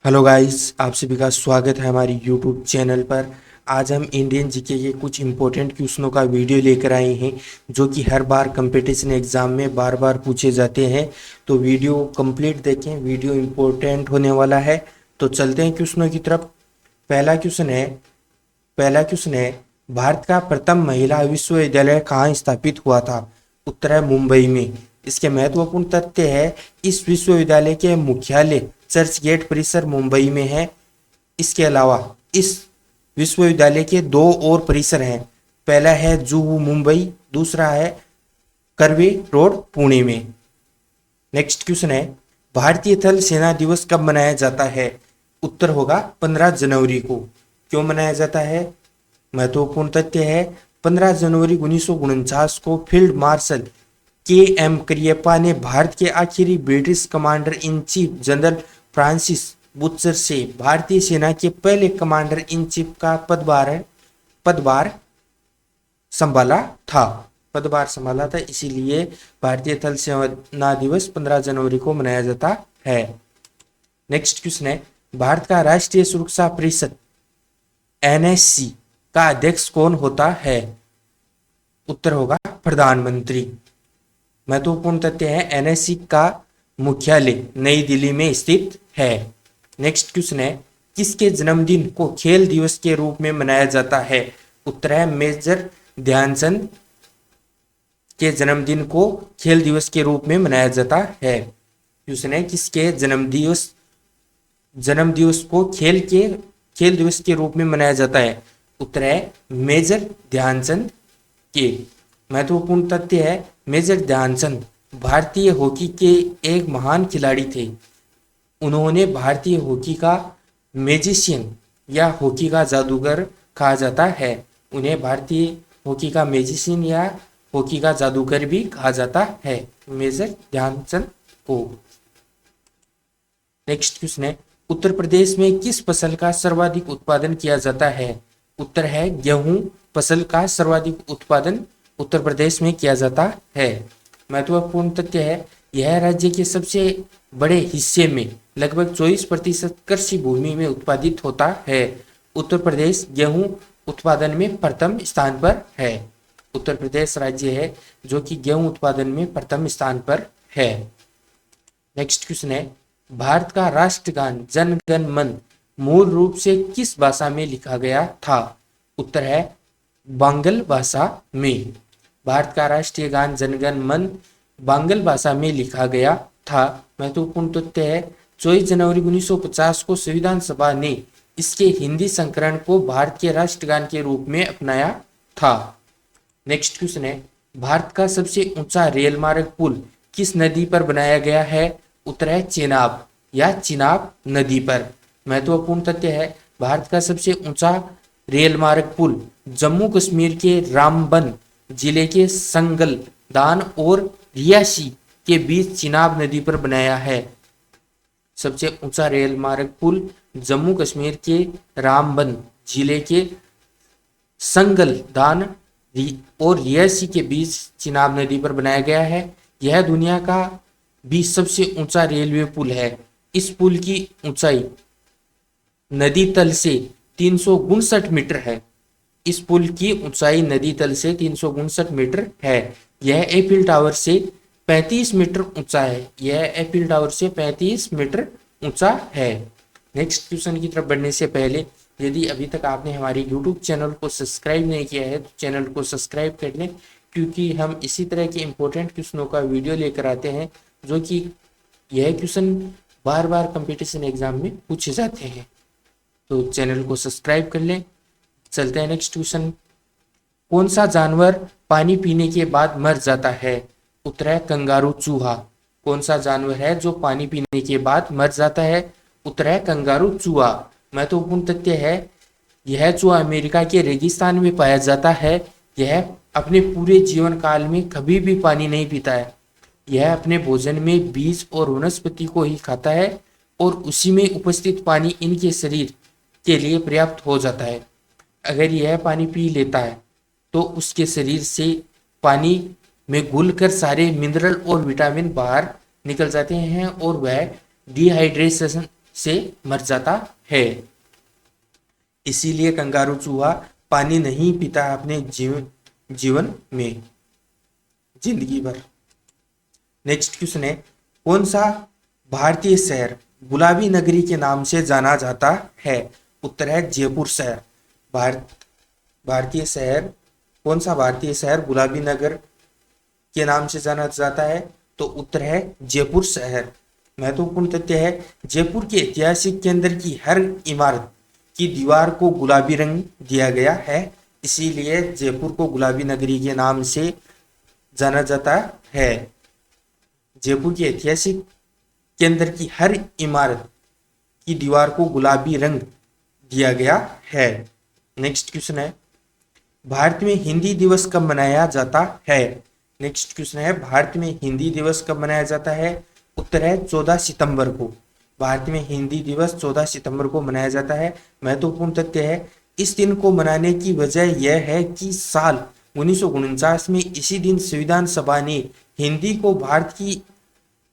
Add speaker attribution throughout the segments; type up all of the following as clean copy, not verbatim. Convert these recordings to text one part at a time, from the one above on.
Speaker 1: Hello guys, आप सभी का स्वागत है हमारी यूट्यूब चैनल पर। आज हम इंडियन जीके के कुछ इम्पोर्टेंट क्वेश्चनों का वीडियो लेकर आए हैं जो कि हर बार कंपटीशन एग्जाम में बार बार पूछे जाते हैं। तो वीडियो कंप्लीट देखें, वीडियो इम्पोर्टेंट होने वाला है। तो चलते हैं क्वेश्चनों की तरफ। पहला क्वेश्चन है पहला क्वेश्चन है भारत का प्रथम महिला विश्वविद्यालय कहाँ स्थापित हुआ था? उत्तर है मुंबई में। इसके महत्वपूर्ण तथ्य है इस विश्वविद्यालय के मुख्यालय चर्च गेट परिसर मुंबई में है। इसके अलावा इस विश्वविद्यालय के दो और परिसर हैं। पहला है जुहू मुंबई, दूसरा है कर्वे रोड पुणे में। नेक्स्ट क्वेश्चन है भारतीय थल सेना दिवस कब मनाया जाता है? उत्तर होगा 15 जनवरी को। क्यों मनाया जाता है? महत्वपूर्ण तथ्य है 15 जनवरी 1949 को फील्ड मार्शल के.एम. करियप्पा ने भारत के आखिरी British commander in chief general Francis butcher से भारतीय सेना के पहले कमांडर इन चीफ का पदभार संभाला था। इसीलिए भारतीय थल सेना दिवस 15 जनवरी को मनाया जाता है। नेक्स्ट क्वेश्चन है भारत का राष्ट्रीय सुरक्षा परिषद एनएससी का अध्यक्ष कौन होता है? उत्तर होगा प्रधानमंत्री। महत्वपूर्ण तथ्य है एनएससी का मुख्यालय नई दिल्ली में स्थित है। नेक्स्ट क्वेश्चन है किसके जन्मदिन को खेल दिवस के रूप में मनाया जाता है? उत्तर है मेजर ध्यानचंद के जन्मदिन को खेल दिवस के रूप में मनाया जाता है। क्वेश्चन है किसके जन्मदिवस को खेल दिवस के रूप में मनाया जाता है? उत्तर है मेजर ध्यानचंद के। महत्वपूर्ण तथ्य है मेजर ध्यानचंद भारतीय हॉकी के एक महान खिलाड़ी थे। उन्होंने भारतीय हॉकी का मैजिशियन या हॉकी का जादूगर कहा जाता है। उन्हें भारतीय हॉकी का मैजिशियन या हॉकी का जादूगर भी कहा जाता है, मेजर ध्यानचंद को। नेक्स्ट क्वेश्चन है उत्तर प्रदेश में किस फसल का सर्वाधिक उत्पादन किया जाता है? उत्तर है गेहूं फसल का सर्वाधिक उत्पादन उत्तर प्रदेश में किया जाता है। महत्वपूर्ण तथ्य है यह राज्य के सबसे बड़े हिस्से में लगभग 24% कृषि भूमि में उत्पादित होता है। उत्तर प्रदेश गेहूं उत्पादन में प्रथम स्थान पर है। उत्तर प्रदेश राज्य है जो कि गेहूं उत्पादन में प्रथम स्थान पर है। नेक्स्ट क्वेश्चन है भारत का राष्ट्रगान जन गण मन मूल रूप से किस भाषा में लिखा गया था? उत्तर है बांग्ल भाषा में। भारत का राष्ट्रीय गान जन गण मन बांग्ल भाषा में लिखा गया था। महत्वपूर्ण तथ्य है 24 जनवरी 1950 को संविधान सभा ने इसके हिंदी संस्करण को भारत के राष्ट्रगान के रूप में अपनाया था। नेक्स्ट क्वेश्चन है भारत का सबसे ऊंचा रेल मार्ग पुल किस नदी पर बनाया गया है? उत्तर है चेनाब या चिनाब नदी पर। महत्वपूर्ण तथ्य है भारत का सबसे ऊंचा रेल मार्ग पुल जम्मू कश्मीर के रामबन जिले के संगल दान और रियासी के बीच चिनाब नदी पर बनाया है। सबसे ऊंचा रेल मार्ग पुल जम्मू कश्मीर के रामबन जिले के संगल दान और रियासी के बीच चिनाब नदी पर बनाया गया है। यह दुनिया का भी सबसे ऊंचा रेलवे पुल है। इस पुल की ऊंचाई नदी तल से 359 मीटर है। इस पुल की ऊंचाई नदी तल से 359 मीटर है। यह एफिल टावर से 35 मीटर ऊंचा है। यह एफिल टावर से 35 मीटर ऊंचा है। नेक्स्ट क्वेश्चन की तरफ बढ़ने से पहले यदि अभी तक आपने हमारे यूट्यूब चैनल को सब्सक्राइब नहीं किया है तो चैनल को सब्सक्राइब कर लें, क्योंकि हम इसी तरह के इंपॉर्टेंट क्वेश्चनों का वीडियो लेकर आते हैं जो कि यह क्वेश्चन बार बार कंपटीशन एग्जाम में पूछे जाते हैं। तो चैनल को सब्सक्राइब कर लें। चलते हैं नेक्स्ट क्वेश्चन। कौन सा जानवर पानी पीने के बाद मर जाता है? उत्तर है कंगारू चूहा। कौन सा जानवर है जो पानी पीने के बाद मर जाता है? उत्तर है कंगारू चूहा। महत्वपूर्ण तथ्य है यह चूहा अमेरिका के रेगिस्तान में पाया जाता है। यह अपने पूरे जीवन काल में कभी भी पानी नहीं पीता है। यह अपने भोजन में बीज और वनस्पति को ही खाता है और उसी में उपस्थित पानी इनके शरीर के लिए पर्याप्त हो जाता है। अगर यह पानी पी लेता है तो उसके शरीर से पानी में घुलकर सारे मिनरल और विटामिन बाहर निकल जाते हैं और वह डिहाइड्रेशन से मर जाता है। इसीलिए कंगारू चूहा पानी नहीं पीता अपने जीवन में, जिंदगी भर। नेक्स्ट क्वेश्चन है, कौन सा भारतीय शहर गुलाबी नगरी के नाम से जाना जाता है? उत्तर है जयपुर शहर। भारतीय शहर, कौन सा भारतीय शहर गुलाबी नगर के नाम से जाना जाता है? तो उत्तर है जयपुर शहर। महत्वपूर्ण तथ्य है, जयपुर के ऐतिहासिक केंद्र की हर इमारत की दीवार को गुलाबी रंग दिया गया है, इसीलिए जयपुर को गुलाबी नगरी के नाम से जाना जाता है। जयपुर के ऐतिहासिक केंद्र की हर इमारत की दीवार को गुलाबी रंग दिया गया है। नेक्स्ट क्वेश्चन है, भारत में हिंदी दिवस कब मनाया जाता है? नेक्स्ट क्वेश्चन है, भारत में हिंदी दिवस कब मनाया जाता है? उत्तर है 14 सितंबर को। भारत में हिंदी दिवस 14 सितंबर को मनाया जाता है। महत्वपूर्ण तथ्य है, इस दिन को मनाने की वजह यह है कि साल 1949 में इसी दिन संविधान सभा ने हिंदी को भारत की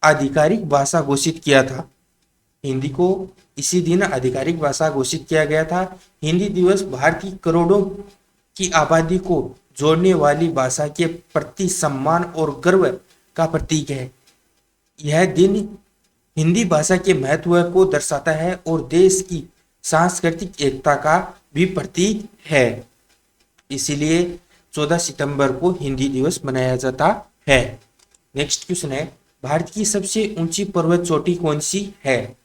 Speaker 1: आधिकारिक भाषा घोषित किया था। हिंदी को इसी दिन आधिकारिक भाषा घोषित किया गया था। हिंदी दिवस भारत की करोड़ों की आबादी को जोड़ने वाली भाषा के प्रति सम्मान और गर्व का प्रतीक है। यह दिन हिंदी भाषा के महत्व को दर्शाता है और देश की सांस्कृतिक एकता का भी प्रतीक है। इसीलिए 14 सितंबर को हिंदी दिवस मनाया जाता है। नेक्स्ट क्वेश्चन है, भारत की सबसे ऊंची पर्वत चोटी कौन सी है?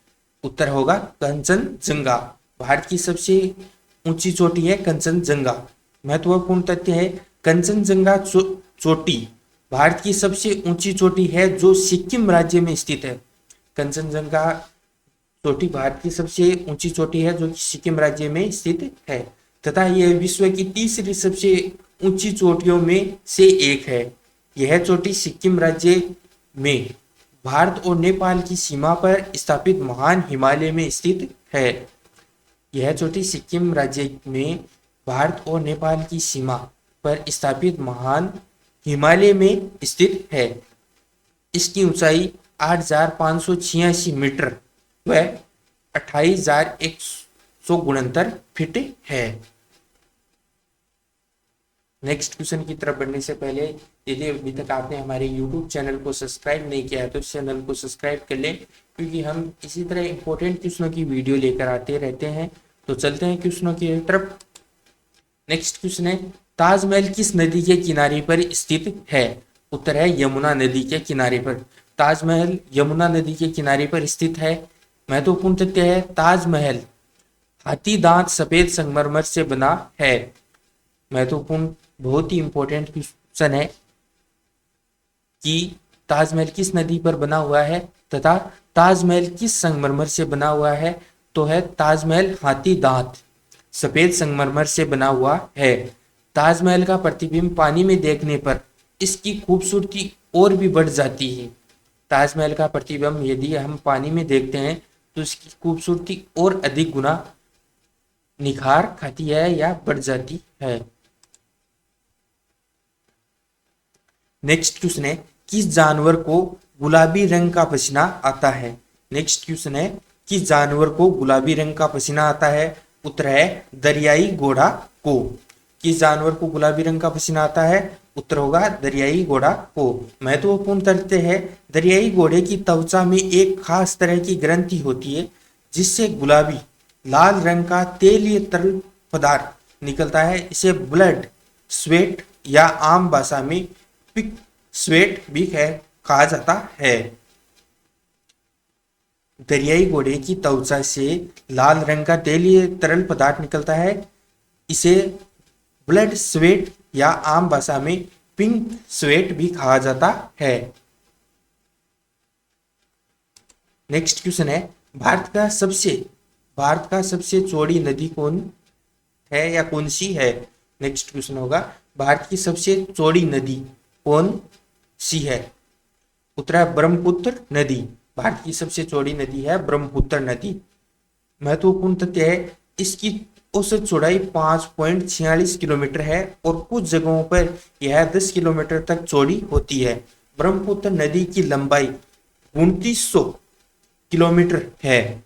Speaker 1: उत्तर होगा कंचनजंगा। भारत की सबसे ऊंची चोटी है कंचनजंगा। महत्वपूर्ण तथ्य है, कंचनजंगा चोटी भारत की सबसे ऊंची चोटी है जो सिक्किम राज्य में स्थित है। कंचनजंगा चोटी भारत की सबसे ऊंची चोटी है जो सिक्किम राज्य में स्थित है तथा यह विश्व की तीसरी सबसे ऊंची चोटियों में से एक है। यह चोटी सिक्किम राज्य में भारत और नेपाल की सीमा पर स्थापित महान हिमालय में स्थित है। यह चोटी सिक्किम राज्य में भारत और नेपाल की सीमा पर स्थापित महान हिमालय में स्थित है। इसकी ऊंचाई 8,586 मीटर व 28,169 फीट है। नेक्स्ट क्वेश्चन की तरफ बढ़ने से पहले यदि अभी तक आपने हमारे YouTube चैनल को सब्सक्राइब नहीं किया है तो इस चैनल को सब्सक्राइब कर लें, क्योंकि हम इसी तरह इंपॉर्टेंट क्वेश्चनों की वीडियो लेकर आते रहते हैं। तो चलते हैं क्वेश्चनों की तरफ। नेक्स्ट क्वेश्चन है, ताजमहल किस नदी के किनारे पर स्थित है? उत्तर है यमुना नदी के किनारे पर। ताजमहल यमुना नदी के किनारे पर स्थित है। महत्वपूर्ण तथ्य है, ताजमहल हाथी दांत सफेद संगमरमर से बना है। महत्वपूर्ण बहुत ही इंपॉर्टेंट क्वेश्चन है कि ताजमहल किस नदी पर बना हुआ है तथा ताजमहल किस संगमरमर से बना हुआ है? तो है ताजमहल हाथी दांत सफेद संगमरमर से बना हुआ है। ताजमहल का प्रतिबिंब पानी में देखने पर इसकी खूबसूरती और भी बढ़ जाती है। ताजमहल का प्रतिबिंब यदि हम पानी में देखते हैं तो इसकी खूबसूरती और अधिक गुना निखार खाती है या बढ़ जाती है। नेक्स्ट क्वेश्चन है, किस जानवर को गुलाबी रंग का पसीना आता है? नेक्स्ट क्वेश्चन है, किस जानवर को गुलाबी रंग का पसीना आता है? उत्तर है दरियाई घोड़ा को। किस जानवर को गुलाबी रंग का पसीना आता है? उत्तर होगा दरियाई घोड़ा को। महत्वपूर्ण तथ्य है, दरियाई घोड़े की त्वचा में एक खास तरह की ग्रंथि होती है जिससे गुलाबी लाल रंग का तेलीय तरल पदार्थ निकलता है। इसे ब्लड स्वेट या आम भाषा में पिग स्वेट भी कहा जाता है। दरियाई घोड़े की त्वचा से लाल रंग का तेलीय तरल पदार्थ निकलता है। इसे ब्लड स्वेट या आम भाषा में पिंक स्वेट भी कहा जाता है। नेक्स्ट क्वेश्चन है, भारत का सबसे चौड़ी नदी कौन है या कौन सी है? नेक्स्ट क्वेश्चन होगा, भारत की सबसे चौड़ी नदी कौन सी है? उत्तर है ब्रह्मपुत्र नदी। भारत की सबसे चौड़ी नदी है ब्रह्मपुत्र नदी। महत्वपूर्ण तथ्य है, इसकी औसत चौड़ाई 5.46 किलोमीटर है और कुछ जगहों पर यह 10 किलोमीटर तक चौड़ी होती है। ब्रह्मपुत्र नदी की लंबाई 2900 किलोमीटर है।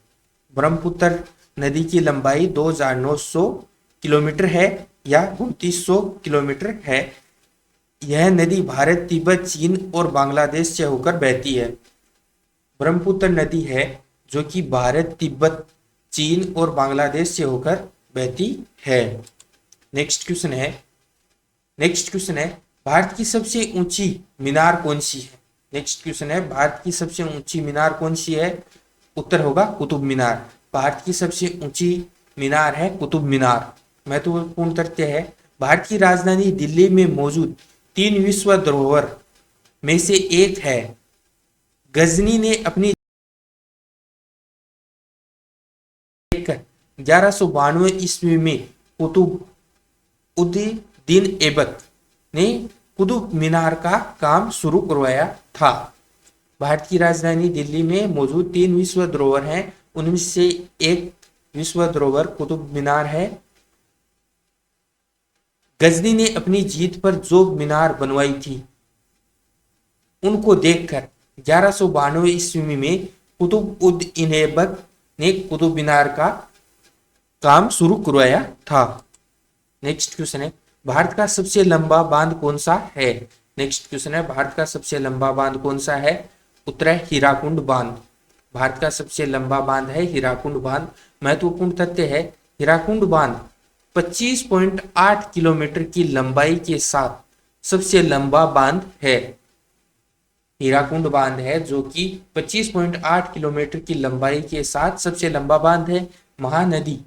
Speaker 1: ब्रह्मपुत्र नदी की लंबाई 2900 किलोमीटर है या 2900 किलोमीटर है। यह नदी भारत, तिब्बत, चीन और बांग्लादेश से होकर बहती है। ब्रह्मपुत्र नदी है जो कि भारत, तिब्बत, चीन और बांग्लादेश से होकर बहती है। नेक्स्ट क्वेश्चन है भारत की सबसे ऊंची मीनार कौन सी है। नेक्स्ट क्वेश्चन है भारत की सबसे ऊंची मीनार कौन सी है। उत्तर होगा कुतुब मीनार। भारत की सबसे ऊंची मीनार है कुतुब मीनार। महत्वपूर्ण तथ्य है भारत की राजधानी दिल्ली में मौजूद 3 विश्व धरोहर में से एक है। गजनी ने अपनी 1192 ईस्वी में कुतुब उद दीन ऐबक ने कुतुब मीनार का काम शुरू करवाया था। भारत की राजधानी दिल्ली में मौजूद 3 विश्व धरोहर हैं, उनमें से एक विश्व धरोहर कुतुब मीनार है। गजनी ने अपनी जीत पर जो मीनार बनवाई थी उनको देखकर 1192 ईस्वी में कुतुब उद दीन ऐबक ने कुतुब मीनार का काम शुरू करवाया था। नेक्स्ट क्वेश्चन है भारत का सबसे लंबा बांध कौन सा है। नेक्स्ट क्वेश्चन है भारत का सबसे लंबा बांध कौन सा है। उत्तर है हीराकुंड बांध। भारत का सबसे लंबा बांध है हीराकुंड बांध। महत्वपूर्ण तथ्य है हीराकुंड बांध 25.8 किलोमीटर की लंबाई के साथ सबसे लंबा बांध है। हीराकुंड बांध है जो कि 25.8 किलोमीटर की लंबाई के साथ सबसे लंबा बांध है। महानदी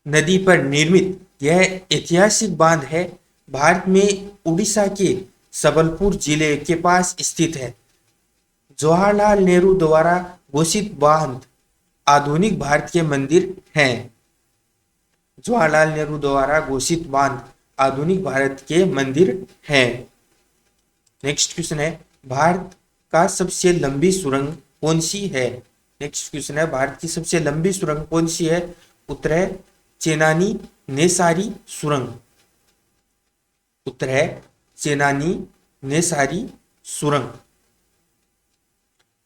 Speaker 1: नदी पर निर्मित यह ऐतिहासिक बांध है। भारत में उड़ीसा के सबलपुर जिले के पास स्थित है। जवाहरलाल नेहरू द्वारा घोषित बांध आधुनिक भारत के मंदिर हैं। जवाहरलाल नेहरू द्वारा घोषित बांध आधुनिक भारत के मंदिर हैं। नेक्स्ट क्वेश्चन है भारत का सबसे लंबी सुरंग कौन सी है। नेक्स्ट क्वेश्चन है भारत की सबसे लंबी सुरंग कौन सी है। उत्तर है चेनानी नेसारी सुरंग। उत्तर है चेनानी नेसारी सुरंग।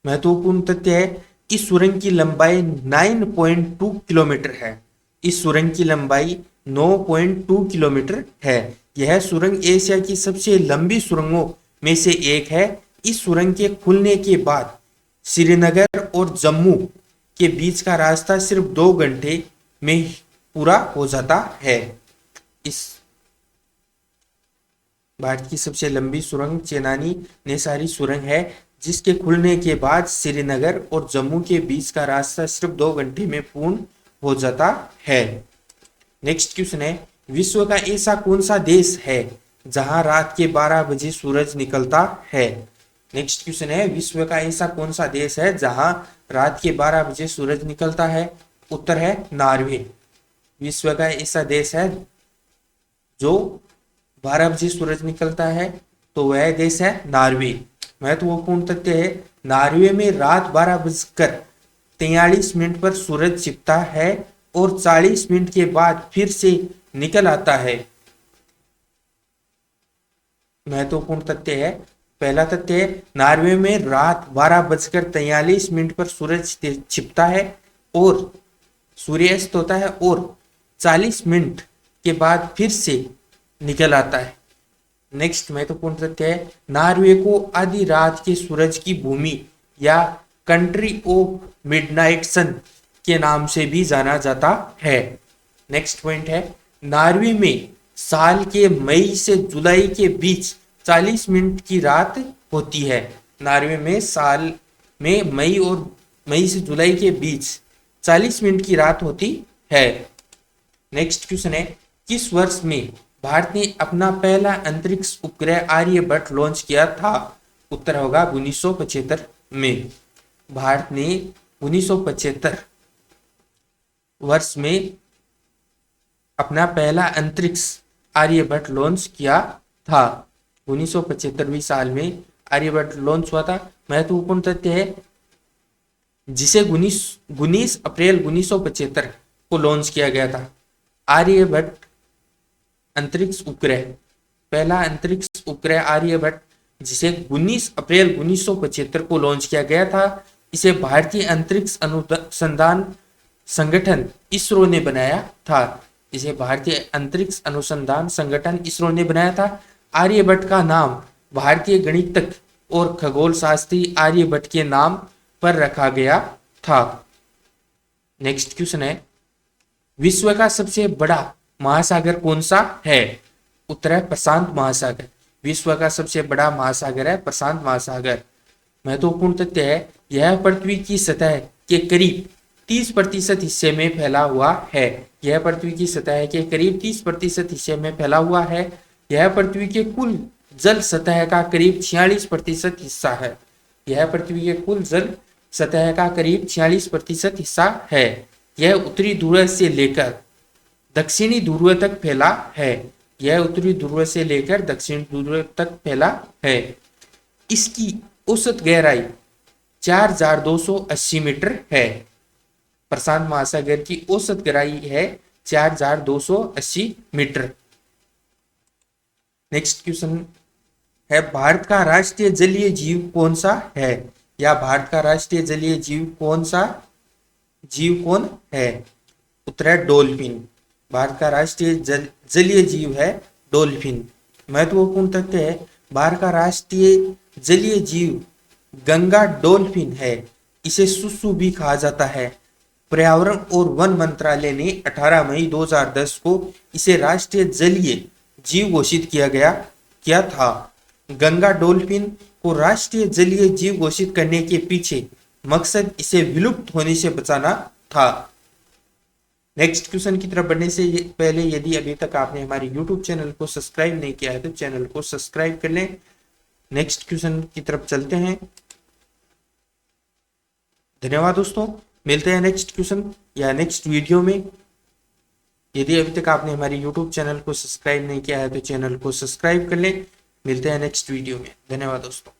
Speaker 1: महत्वपूर्ण तथ्य है इस सुरंग की लंबाई 9.2 किलोमीटर है। इस सुरंग की लंबाई 9.2 किलोमीटर है। यह सुरंग एशिया की सबसे लंबी सुरंगों में से एक है। इस सुरंग के खुलने के बाद श्रीनगर और जम्मू के बीच का रास्ता सिर्फ 2 घंटे में पूरा हो जाता है। इस भारत की सबसे लंबी सुरंग चेनानी नेसारी सुरंग है, जिसके खुलने के बाद श्रीनगर और जम्मू के बीच का रास्ता सिर्फ 2 घंटे में पूर्ण हो जाता है। नेक्स्ट क्वेश्चन है विश्व का ऐसा कौन सा देश है जहां रात के 12 बजे सूरज निकलता है। नेक्स्ट क्वेश्चन है विश्व का ऐसा कौन सा देश है जहां रात के 12 बजे सूरज निकलता है। उत्तर है नॉर्वे। विश्व का ऐसा देश है जो 12 बजे सूरज निकलता है तो वह देश है नॉर्वे। महत्वपूर्ण तथ्य है नॉर्वे में रात 12:43 पर सूरज छिपता है और 40 मिनट के बाद फिर से निकल आता है। महत्वपूर्ण तथ्य है पहला तथ्य है नॉर्वे में रात 12:43 पर सूरज छिपता है और सूर्यास्त होता है और 40 मिनट के बाद फिर से निकल आता है। नेक्स्ट महत्वपूर्ण तथ्य है नॉर्वे को आधी रात के सूरज की भूमि या कंट्री ऑफ मिडनाइट सन के नाम से भी जाना जाता है। नेक्स्ट पॉइंट है नॉर्वे में साल के मई से जुलाई के बीच 40 मिनट की रात होती है। नॉर्वे में साल में मई से जुलाई के बीच 40 मिनट की रात होती है। नेक्स्ट क्वेश्चन है किस वर्ष में भारत ने अपना पहला अंतरिक्ष उपग्रह आर्यभट्ट लॉन्च किया था। उत्तर होगा 1975 में। भारत ने 1975 वर्ष में अपना पहला अंतरिक्ष आर्यभट्ट लॉन्च किया था। 1975वीं साल में आर्यभट्ट लॉन्च हुआ था। महत्वपूर्ण तथ्य है जिसे 19 अप्रैल 1975 को लॉन्च किया गया था। आर्यभट्ट अंतरिक्ष उपग्रह पहला अंतरिक्ष उपग्रह आर्यभट्ट जिसे 19 अप्रैल 1975 को लॉन्च किया गया था इसे भारतीय अंतरिक्ष अनुसंधान संगठन इसरो ने बनाया था। इसे भारतीय अंतरिक्ष अनुसंधान संगठन इसरो ने बनाया था। आर्यभट्ट का नाम भारतीय गणितज्ञ और खगोल शास्त्री आर्यभट्ट के नाम पर रखा गया था। नेक्स्ट क्वेश्चन है, विश्व का सबसे बड़ा महासागर कौन सा है? उत्तर है प्रशांत महासागर। विश्व का सबसे बड़ा महासागर है प्रशांत महासागर। महत्वपूर्ण तथ्य है, यह पृथ्वी की सतह के करीब 30% हिस्से में फैला हुआ है। यह पृथ्वी की सतह के करीब 30% हिस्से में फैला हुआ है। यह पृथ्वी के कुल जल सतह का करीब 46% हिस्सा है। यह पृथ्वी के कुल जल सतह का करीब 46% हिस्सा है। यह उत्तरी ध्रुव से लेकर दक्षिणी ध्रुव तक फैला है। यह उत्तरी ध्रुव से लेकर दक्षिण ध्रुव तक फैला है। इसकी औसत गहराई 4280 मीटर है। प्रशांत महासागर की औसत गहराई है 4280 मीटर। नेक्स्ट क्वेश्चन है, भारत का राष्ट्रीय जलीय जीव कौन सा है? या भारत का राष्ट्रीय जलीय जीव कौन है? उत्तर है डॉल्फिन। भारत का राष्ट्रीय जलीय जीव है डॉल्फिन। महत्वपूर्ण तथ्य है, भारत का राष्ट्रीय जलीय जीव गंगा डॉल्फिन है। इसे सुसु भी कहा जाता है। पर्यावरण और वन मंत्रालय ने 18 मई 2010 को इसे राष्ट्रीय जलीय जीव घोषित किया था। गंगा डॉल्फिन को राष्ट्रीय जलीय जीव घोषित करने के पीछे मकसद इसे विलुप्त होने से बचाना था। नेक्स्ट क्वेश्चन की तरफ बढ़ने से पहले यदि अभी तक आपने हमारे YouTube चैनल को सब्सक्राइब नहीं किया है तो चैनल को सब्सक्राइब कर लें। नेक्स्ट क्वेश्चन की तरफ चलते हैं। धन्यवाद दोस्तों, मिलते हैं नेक्स्ट क्वेश्चन या नेक्स्ट वीडियो में। यदि अभी तक आपने हमारे YouTube चैनल को सब्सक्राइब नहीं किया है तो चैनल को सब्सक्राइब कर लें। मिलते हैं नेक्स्ट वीडियो में। धन्यवाद दोस्तों।